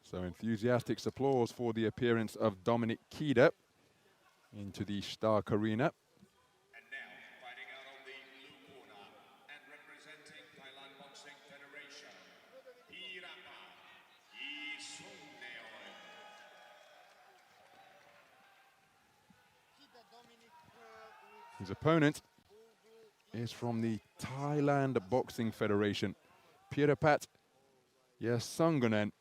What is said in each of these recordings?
So enthusiastic applause for the appearance of Dominik KIDA into the Stark Arena. And now, fighting out on the blue corner and representing Thailand Boxing Federation, Peerapat, YEASUNGNOEN. His opponent is from the Thailand Boxing Federation, Peerapat, YEASUNGNOEN.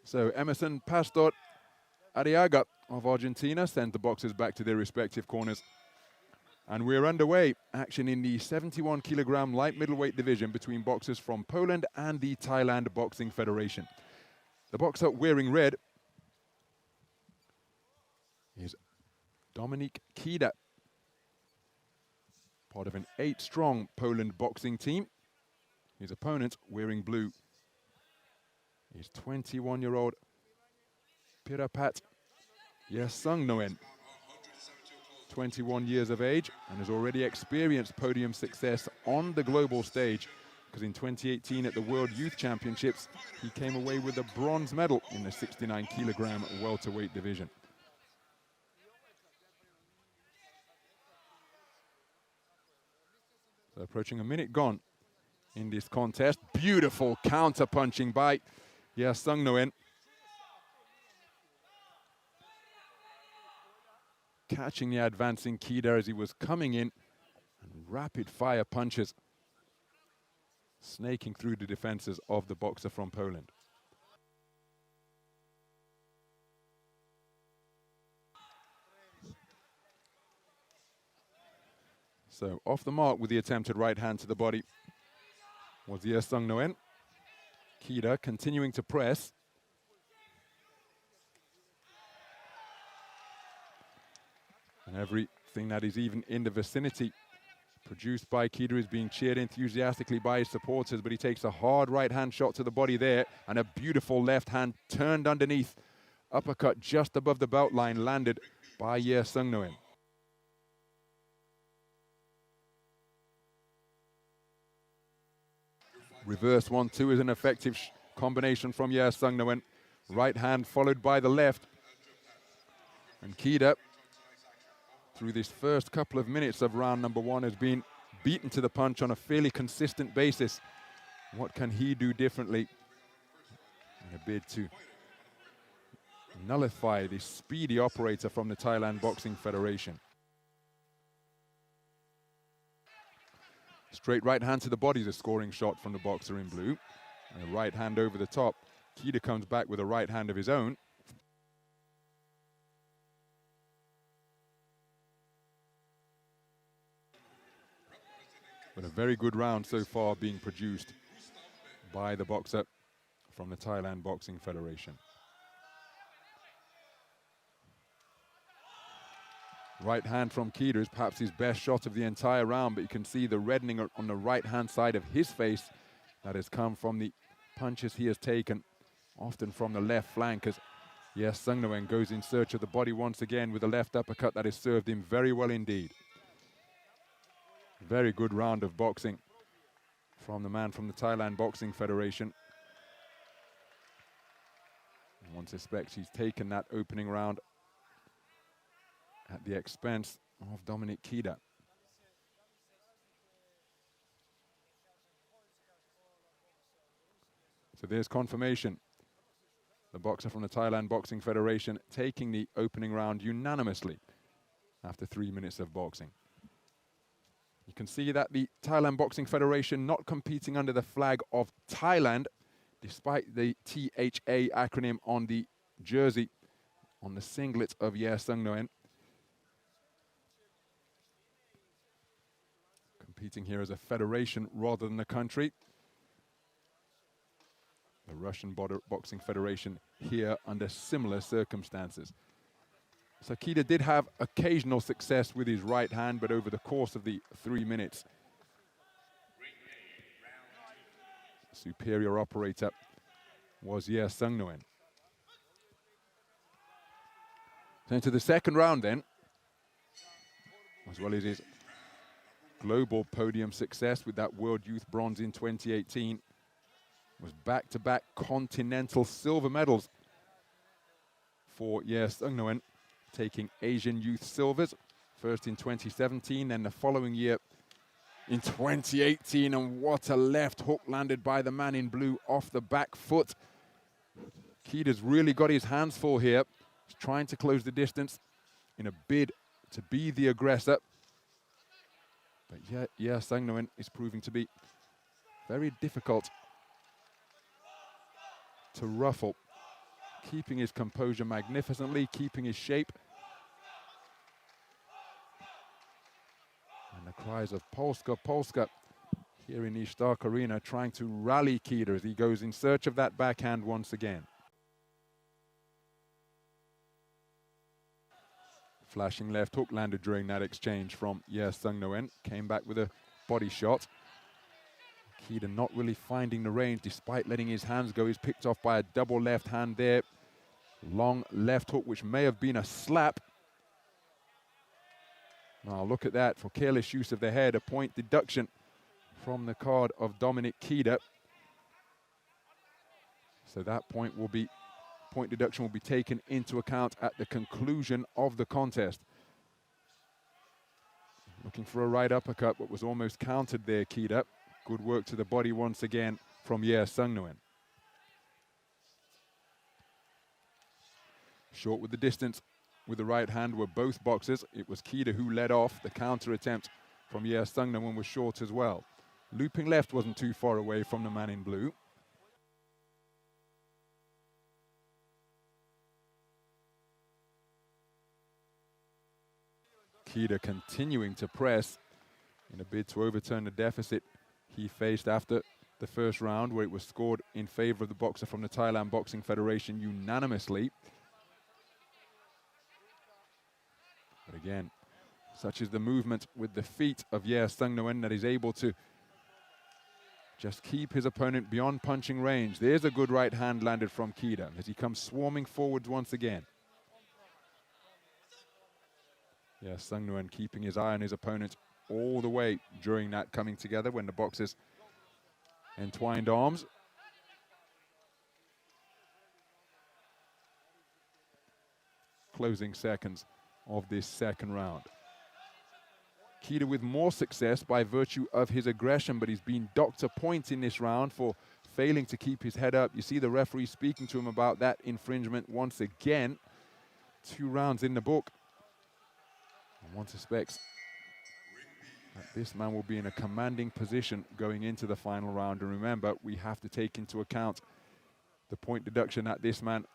So Emerson Pastor Arriaga of Argentina sends the boxers back to their respective corners. And we're underway. Action in the 71 kilogram light middleweight division between boxers from Poland and the Thailand Boxing Federation. The boxer wearing red is Dominik KIDA, part of an 8-strong Poland boxing team. His opponent wearing blue is 21-year-old Peerapat YEASUNGNOEN, 21 years of age, and has already experienced podium success on the global stage, because in 2018 at the World Youth Championships, he came away with a bronze medal in the 69 kilogram welterweight division. So approaching a minute gone in this contest. Beautiful counter-punching by YEASUNGNOEN. Catching the advancing KIDA as he was coming in, and rapid-fire punches snaking through the defenses of the boxer from Poland. So off the mark with the attempted right hand to the body was YEASUNGNOEN. KIDA continuing to press. And everything that is even in the vicinity produced by KIDA is being cheered enthusiastically by his supporters, but he takes a hard right hand shot to the body there, and a beautiful left hand turned underneath. Uppercut just above the belt line landed by YEASUNGNOEN. Reverse 1-2 is an effective combination from YEASUNGNOEN. Right hand followed by the left. And KIDA, through this first couple of minutes of round number 1, has been beaten to the punch on a fairly consistent basis. What can he do differently in a bid to nullify this speedy operator from the Thailand Boxing Federation? Straight right hand to the body is a scoring shot from the boxer in blue. And a right hand over the top. KIDA comes back with a right hand of his own. But a very good round so far being produced by the boxer from the Thailand Boxing Federation. Right hand from KIDA is perhaps his best shot of the entire round, but you can see the reddening on the right-hand side of his face that has come from the punches he has taken, often from the left flank, as YEASUNGNOEN goes in search of the body once again with a left uppercut that has served him very well indeed. Very good round of boxing from the man from the Thailand Boxing Federation. And one suspects he's taken that opening round at the expense of Dominik KIDA. So there's confirmation. The boxer from the Thailand Boxing Federation taking the opening round unanimously after 3 minutes of boxing. You can see that the Thailand Boxing Federation not competing under the flag of Thailand, despite the THA acronym on the jersey, on the singlet of YEASUNGNOEN. Competing here as a federation rather than a country. The Russian Boxing Federation here under similar circumstances. So KIDA did have occasional success with his right hand, but over the course of the 3 minutes, superior operator was YEASUNGNOEN. So into the second round then, as well as his global podium success with that World Youth Bronze in 2018, was back-to-back continental silver medals for YEASUNGNOEN, taking Asian Youth Silvers, first in 2017, then the following year in 2018, and what a left hook landed by the man in blue off the back foot. KIDA's really got his hands full here. He's trying to close the distance in a bid to be the aggressor. But yeah, YEASUNGNOEN is proving to be very difficult to ruffle, keeping his composure magnificently, keeping his shape. And the cries of Polska, Polska here in the Stark Arena, trying to rally KIDA as he goes in search of that backhand once again. Flashing left hook landed during that exchange from YEASUNGNOEN, came back with a body shot. KIDA not really finding the range despite letting his hands go. He's picked off by a double left hand there. Long left hook, which may have been a slap. Now look at that, for careless use of the head, a point deduction from the card of Dominik KIDA. So that point deduction will be taken into account at the conclusion of the contest. Looking for a right uppercut, but was almost countered there, KIDA. Good work to the body once again from YEASUNGNOEN. Short with the distance with the right hand were both boxers. It was KIDA who led off. The counter attempt from YEASUNGNOEN was short as well. Looping left wasn't too far away from the man in blue. KIDA continuing to press in a bid to overturn the deficit he faced after the first round, where it was scored in favor of the boxer from the Thailand Boxing Federation unanimously. But again, such is the movement with the feet of YEASUNGNOEN that he's able to just keep his opponent beyond punching range. There's a good right hand landed from KIDA as he comes swarming forwards once again. YEASUNGNOEN keeping his eye on his opponent all the way during that coming together when the boxers entwined arms. Closing seconds of this second round. KIDA with more success by virtue of his aggression, but he's been docked a point in this round for failing to keep his head up. You see the referee speaking to him about that infringement once again. 2 rounds in the book. And one suspects that this man will be in a commanding position going into the final round. And remember, we have to take into account the point deduction that this man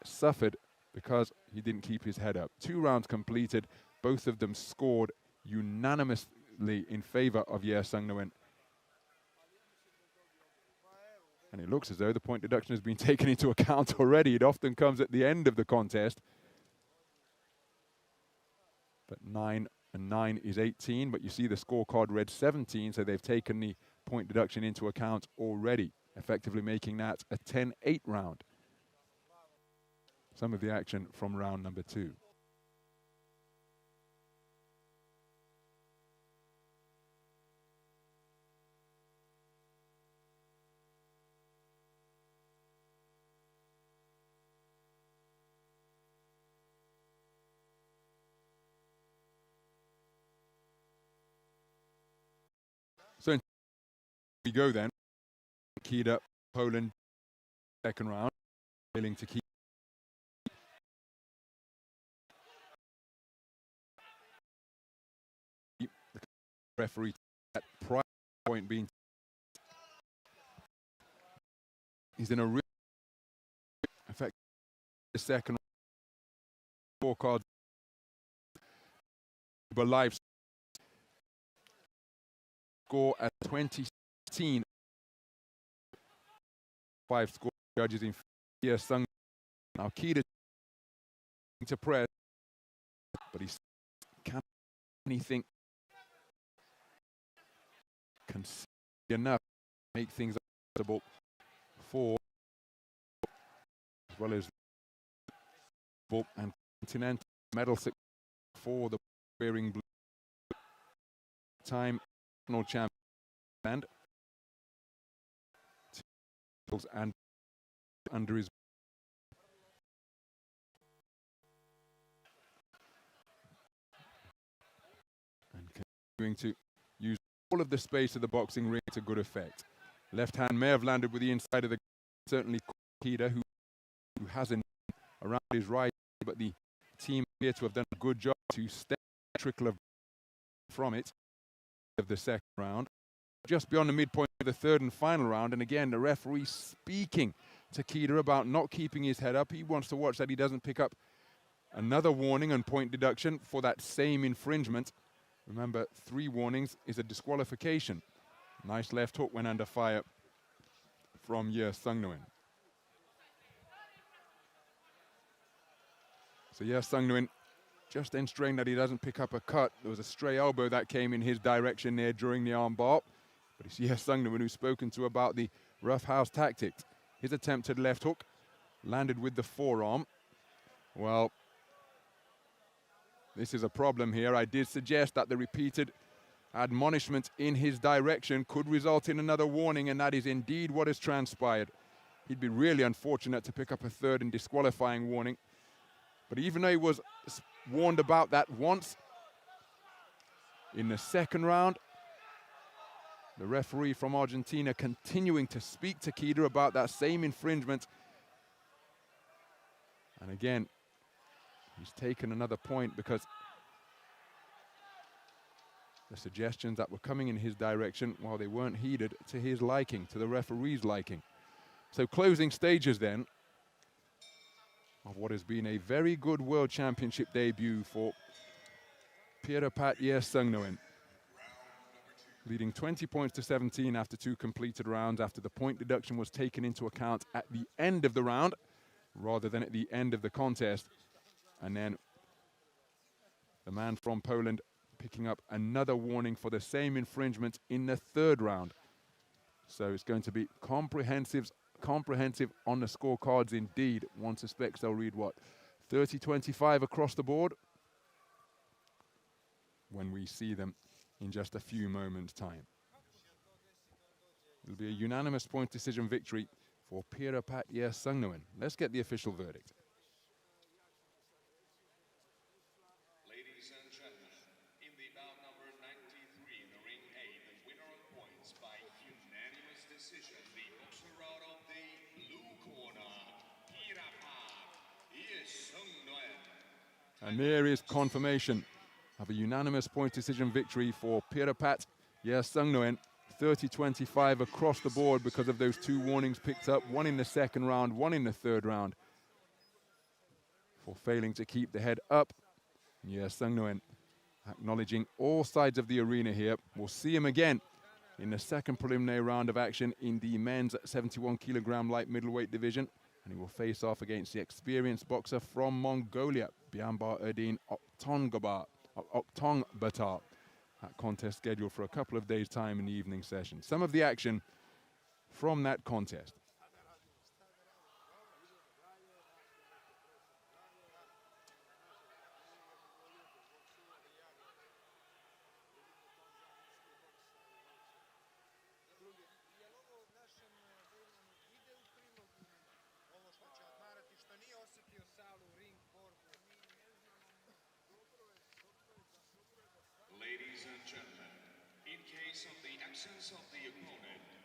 suffered because he didn't keep his head up. 2 rounds completed, both of them scored unanimously in favor of YEASUNGNOEN. And it looks as though the point deduction has been taken into account already. It often comes at the end of the contest. But 9 and 9 is 18, but you see the scorecard read 17, so they've taken the point deduction into account already, effectively making that a 10-8 round. Some of the action from round number 2. So we go then. KIDA Poland second round, failing to keep the referee at prior point being. He's in a real effect. The second scorecard, but live score at 2016. 5 score judges in YEASUNGNOEN. Now KIDA to press, but he can't do anything enough to make things possible for, as well as and continental medal for the wearing blue time national champion and under his and continuing to use all of the space of the boxing ring to good effect. Left hand may have landed with the inside of the, certainly KIDA, who hasn't around his right, but the team appear to have done a good job to stay a trickle of from it of the second round. Just beyond the midpoint of the third and final round, and again the referee speaking to KIDA about not keeping his head up. He wants to watch that he doesn't pick up another warning and point deduction for that same infringement. Remember, 3 warnings is a disqualification. Nice left hook went under fire from YEASUNGNOEN. So YEASUNGNOEN just ensuring that he doesn't pick up a cut. There was a stray elbow that came in his direction there during the arm bar. But it's YEASUNGNOEN who's spoken to about the roughhouse tactics. His attempted left hook landed with the forearm. Well, this is a problem here. I did suggest that the repeated admonishment in his direction could result in another warning, and that is indeed what has transpired. He'd be really unfortunate to pick up a third and disqualifying warning. But even though he was warned about that once, in the second round, the referee from Argentina continuing to speak to KIDA about that same infringement. And again, he's taken another point because the suggestions that were coming in his direction, while they weren't heeded to his liking, to the referee's liking. So closing stages then of what has been a very good World Championship debut for Peerapat YEASUNGNOEN. Leading 20 points to 17 after 2 completed rounds, after the point deduction was taken into account at the end of the round rather than at the end of the contest. And then the man from Poland picking up another warning for the same infringement in the third round. So it's going to be comprehensive on the scorecards indeed. One suspects they'll read what, 30-25 across the board when we see them in just a few moments' time. It'll be a unanimous point decision victory for Peerapat YEASUNGNOEN. Let's get the official verdict. Ladies and gentlemen, in the bout number 93 in the ring A, the winner on points by unanimous decision, the boxer out of the blue corner, Peerapat YEASUNGNOEN. And there is confirmation of a unanimous point decision victory for Peerapat YEASUNGNOEN. 30-25 across the board because of those 2 warnings picked up, 1 in the second round, 1 in the third round, for failing to keep the head up. YEASUNGNOEN acknowledging all sides of the arena here. We'll see him again in the second preliminary round of action in the men's 71-kilogram light middleweight division, and he will face off against the experienced boxer from Mongolia, Biambar Erdin Oktongbatar. That contest scheduled for a couple of days' time in the evening session. Some of the action from that contest. Ladies and gentlemen, in case of the absence of the opponent,